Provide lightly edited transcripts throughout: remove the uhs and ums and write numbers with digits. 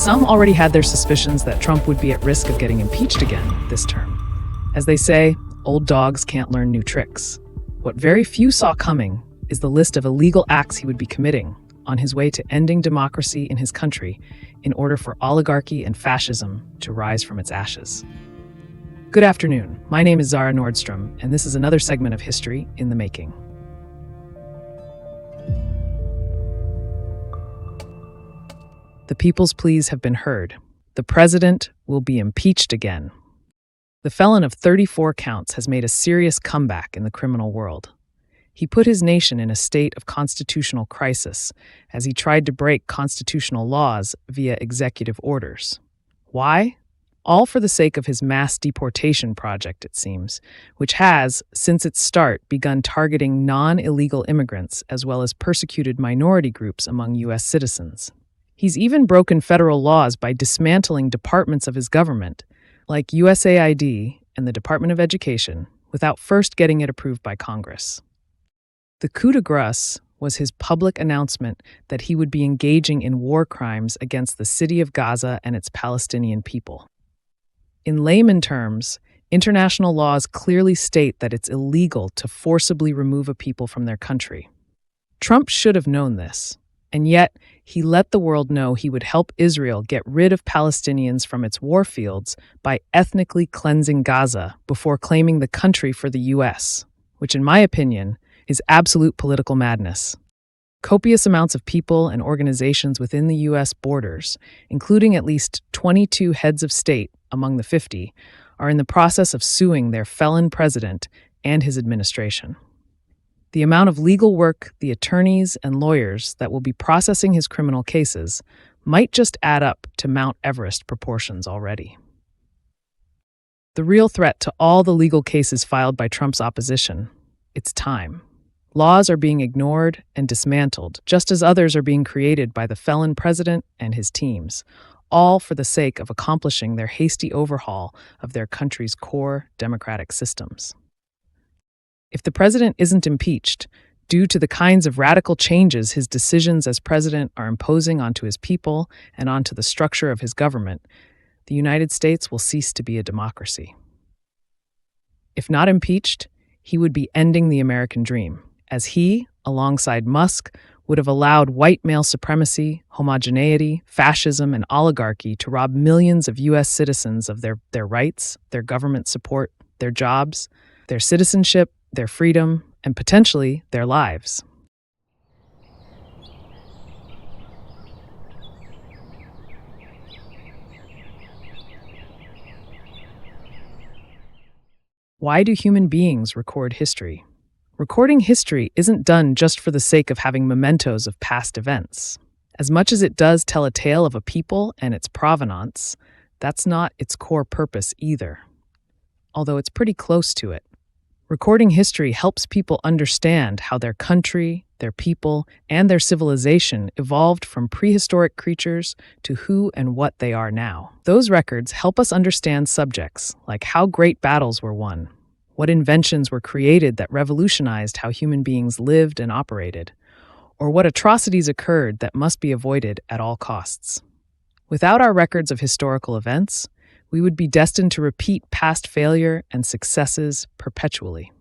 Some already had their suspicions that Trump would be at risk of getting impeached again this term. As they say, old dogs can't learn new tricks. What very few saw coming is the list of illegal acts he would be committing on his way to ending democracy in his country in order for oligarchy and fascism to rise from its ashes. Good afternoon. My name is Zara Nordstrom, and this is another segment of History in the Making. The people's pleas have been heard. The president will be impeached again. The felon of 34 counts has made a serious comeback in the criminal world. He put his nation in a state of constitutional crisis as he tried to break constitutional laws via executive orders. Why? All for the sake of his mass deportation project, it seems, which has, since its start, begun targeting non-illegal immigrants as well as persecuted minority groups among U.S. citizens. He's even broken federal laws by dismantling departments of his government, like USAID and the Department of Education, without first getting it approved by Congress. The coup de grace was his public announcement that he would be engaging in war crimes against the city of Gaza and its Palestinian people. In layman terms, international laws clearly state that it's illegal to forcibly remove a people from their country. Trump should have known this, and yet he let the world know he would help Israel get rid of Palestinians from its war fields by ethnically cleansing Gaza before claiming the country for the U.S., which in my opinion is absolute political madness. Copious amounts of people and organizations within the U.S. borders, including at least 22 heads of state among the 50, are in the process of suing their felon president and his administration. The amount of legal work, the attorneys and lawyers that will be processing his criminal cases might just add up to Mount Everest proportions already. The real threat to all the legal cases filed by Trump's opposition, it's time. Laws are being ignored and dismantled, just as others are being created by the felon president and his teams, all for the sake of accomplishing their hasty overhaul of their country's core democratic systems. If the president isn't impeached, due to the kinds of radical changes his decisions as president are imposing onto his people and onto the structure of his government, the United States will cease to be a democracy. If not impeached, he would be ending the American dream, as he, alongside Musk, would have allowed white male supremacy, homogeneity, fascism, and oligarchy to rob millions of U.S. citizens of their rights, their government support, their jobs, their citizenship, their freedom, and potentially their lives. Why do human beings record history? Recording history isn't done just for the sake of having mementos of past events. As much as it does tell a tale of a people and its provenance, that's not its core purpose either, although it's pretty close to it. Recording history helps people understand how their country, their people, and their civilization evolved from prehistoric creatures to who and what they are now. Those records help us understand subjects like how great battles were won, what inventions were created that revolutionized how human beings lived and operated, or what atrocities occurred that must be avoided at all costs. Without our records of historical events, we would be destined to repeat past failure and successes perpetually.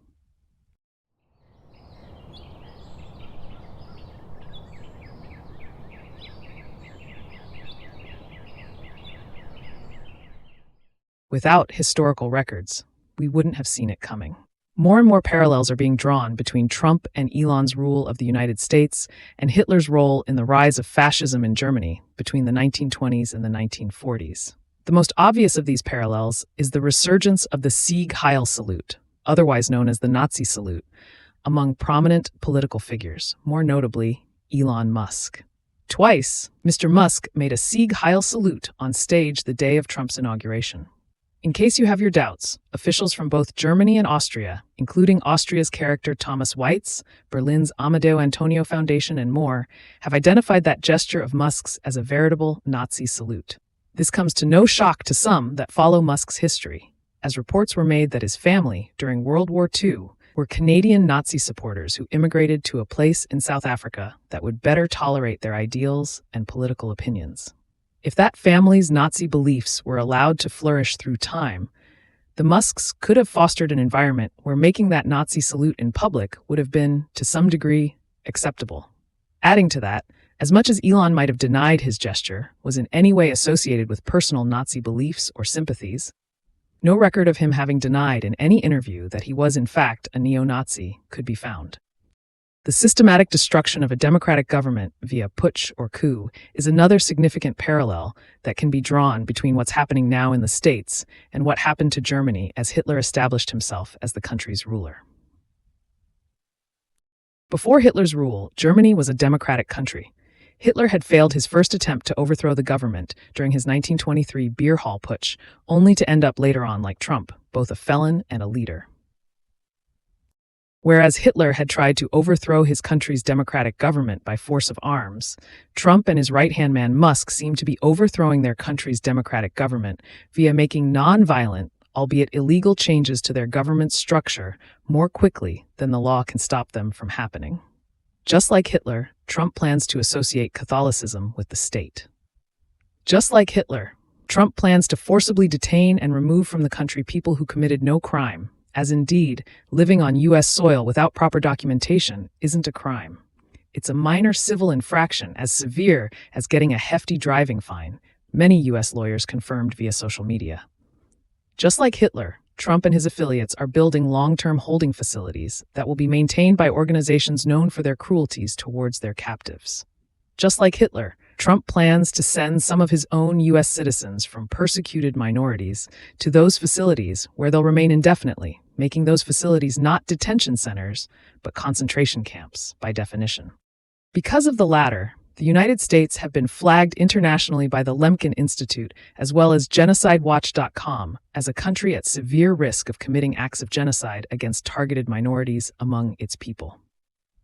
Without historical records, we wouldn't have seen it coming. More and more parallels are being drawn between Trump and Elon's rule of the United States and Hitler's role in the rise of fascism in Germany between the 1920s and the 1940s. The most obvious of these parallels is the resurgence of the Sieg Heil salute, otherwise known as the Nazi salute, among prominent political figures, more notably Elon Musk. Twice, Mr. Musk made a Sieg Heil salute on stage the day of Trump's inauguration. In case you have your doubts, officials from both Germany and Austria, including Austria's character Thomas Weitz, Berlin's Amadeo Antonio Foundation, and more, have identified that gesture of Musk's as a veritable Nazi salute. This comes to no shock to some that follow Musk's history, as reports were made that his family, during World War II, were Canadian Nazi supporters who immigrated to a place in South Africa that would better tolerate their ideals and political opinions. If that family's Nazi beliefs were allowed to flourish through time, the Musks could have fostered an environment where making that Nazi salute in public would have been, to some degree, acceptable. Adding to that, as much as Elon might have denied his gesture was in any way associated with personal Nazi beliefs or sympathies, no record of him having denied in any interview that he was in fact a neo-Nazi could be found. The systematic destruction of a democratic government via putsch or coup is another significant parallel that can be drawn between what's happening now in the States and what happened to Germany as Hitler established himself as the country's ruler. Before Hitler's rule, Germany was a democratic country. Hitler had failed his first attempt to overthrow the government during his 1923 beer hall putsch, only to end up later on like Trump, both a felon and a leader. Whereas Hitler had tried to overthrow his country's democratic government by force of arms, Trump and his right-hand man Musk seem to be overthrowing their country's democratic government via making non-violent, albeit illegal changes to their government structure more quickly than the law can stop them from happening. Just like Hitler, Trump plans to associate Catholicism with the state. Just like Hitler, Trump plans to forcibly detain and remove from the country people who committed no crime, as indeed, living on U.S. soil without proper documentation isn't a crime. It's a minor civil infraction as severe as getting a hefty driving fine, many U.S. lawyers confirmed via social media. Just like Hitler, Trump and his affiliates are building long-term holding facilities that will be maintained by organizations known for their cruelties towards their captives. Just like Hitler, Trump plans to send some of his own U.S. citizens from persecuted minorities to those facilities where they'll remain indefinitely, making those facilities not detention centers, but concentration camps by definition. Because of the latter, the United States have been flagged internationally by the Lemkin Institute as well as GenocideWatch.com as a country at severe risk of committing acts of genocide against targeted minorities among its people.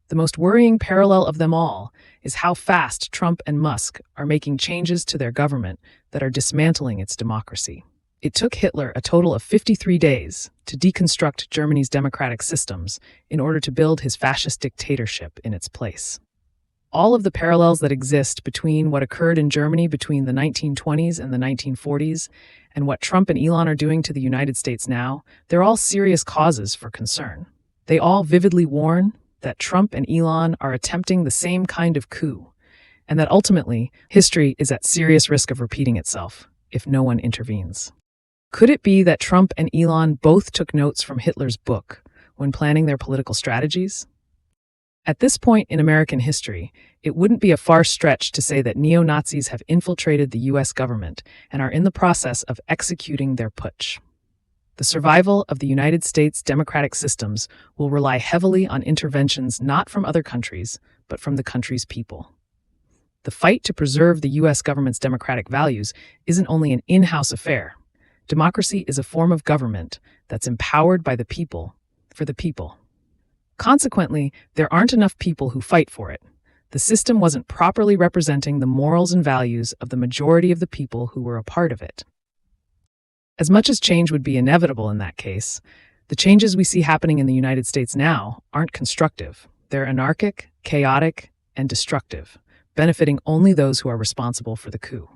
The most worrying parallel of them all is how fast Trump and Musk are making changes to their government that are dismantling its democracy. It took Hitler a total of 53 days to deconstruct Germany's democratic systems in order to build his fascist dictatorship in its place. All of the parallels that exist between what occurred in Germany between the 1920s and the 1940s and what Trump and Elon are doing to the United States now, they're all serious causes for concern. They all vividly warn that Trump and Elon are attempting the same kind of coup, and that ultimately, history is at serious risk of repeating itself if no one intervenes. Could it be that Trump and Elon both took notes from Hitler's book when planning their political strategies? At this point in American history, it wouldn't be a far stretch to say that neo-Nazis have infiltrated the U.S. government and are in the process of executing their putsch. The survival of the United States democratic systems will rely heavily on interventions not from other countries, but from the country's people. The fight to preserve the U.S. government's democratic values isn't only an in-house affair. Democracy is a form of government that's empowered by the people, for the people. Consequently, there aren't enough people who fight for it. The system wasn't properly representing the morals and values of the majority of the people who were a part of it. As much as change would be inevitable in that case, the changes we see happening in the United States now aren't constructive. They're anarchic, chaotic, and destructive, benefiting only those who are responsible for the coup.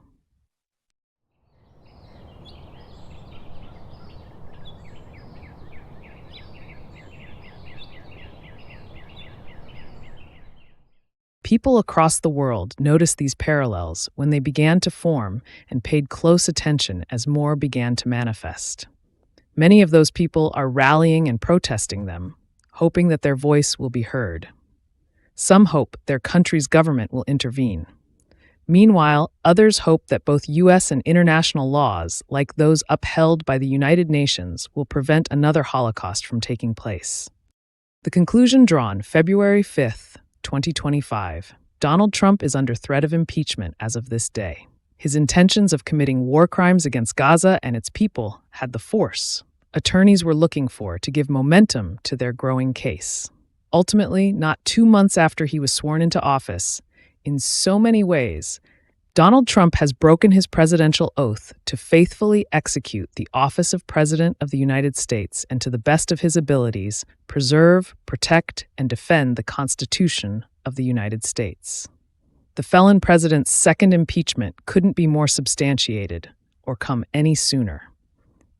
People across the world noticed these parallels when they began to form and paid close attention as more began to manifest. Many of those people are rallying and protesting them, hoping that their voice will be heard. Some hope their country's government will intervene. Meanwhile, others hope that both U.S. and international laws, like those upheld by the United Nations, will prevent another Holocaust from taking place. The conclusion drawn February 5th, 2025. Donald Trump is under threat of impeachment as of this day. His intentions of committing war crimes against Gaza and its people had the force attorneys were looking for to give momentum to their growing case. Ultimately, not 2 months after he was sworn into office, in so many ways, Donald Trump has broken his presidential oath to faithfully execute the office of President of the United States and to the best of his abilities, preserve, protect, and defend the Constitution of the United States. The felon president's second impeachment couldn't be more substantiated or come any sooner.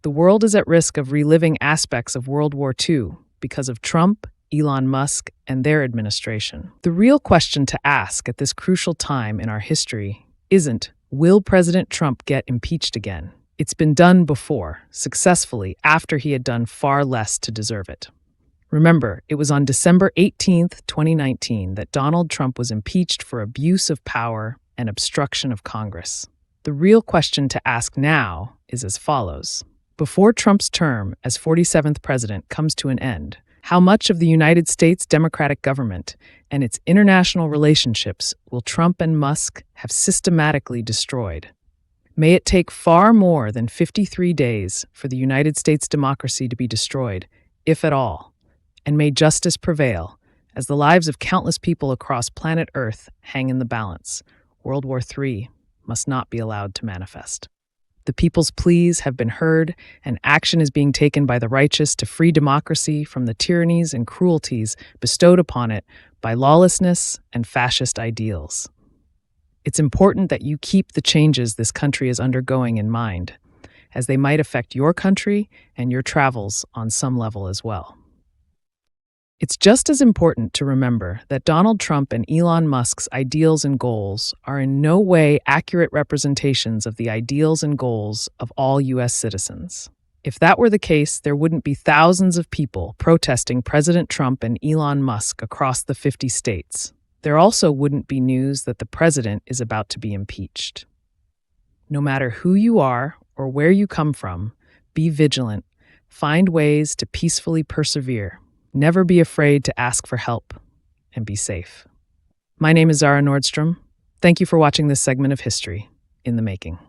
The world is at risk of reliving aspects of World War II because of Trump, Elon Musk, and their administration. The real question to ask at this crucial time in our history isn't, will President Trump get impeached again? It's been done before, successfully, after he had done far less to deserve it. Remember, it was on December 18th, 2019, that Donald Trump was impeached for abuse of power and obstruction of Congress. The real question to ask now is as follows. Before Trump's term as 47th president comes to an end, how much of the United States democratic government and its international relationships will Trump and Musk have systematically destroyed? May it take far more than 53 days for the United States democracy to be destroyed, if at all. And may justice prevail, as the lives of countless people across planet Earth hang in the balance. World War III must not be allowed to manifest. The people's pleas have been heard, and action is being taken by the righteous to free democracy from the tyrannies and cruelties bestowed upon it by lawlessness and fascist ideals. It's important that you keep the changes this country is undergoing in mind, as they might affect your country and your travels on some level as well. It's just as important to remember that Donald Trump and Elon Musk's ideals and goals are in no way accurate representations of the ideals and goals of all U.S. citizens. If that were the case, there wouldn't be thousands of people protesting President Trump and Elon Musk across the 50 states. There also wouldn't be news that the president is about to be impeached. No matter who you are or where you come from, be vigilant. Find ways to peacefully persevere. Never be afraid to ask for help, and be safe. My name is Zara Nordstrom. Thank you for watching this segment of History in the Making.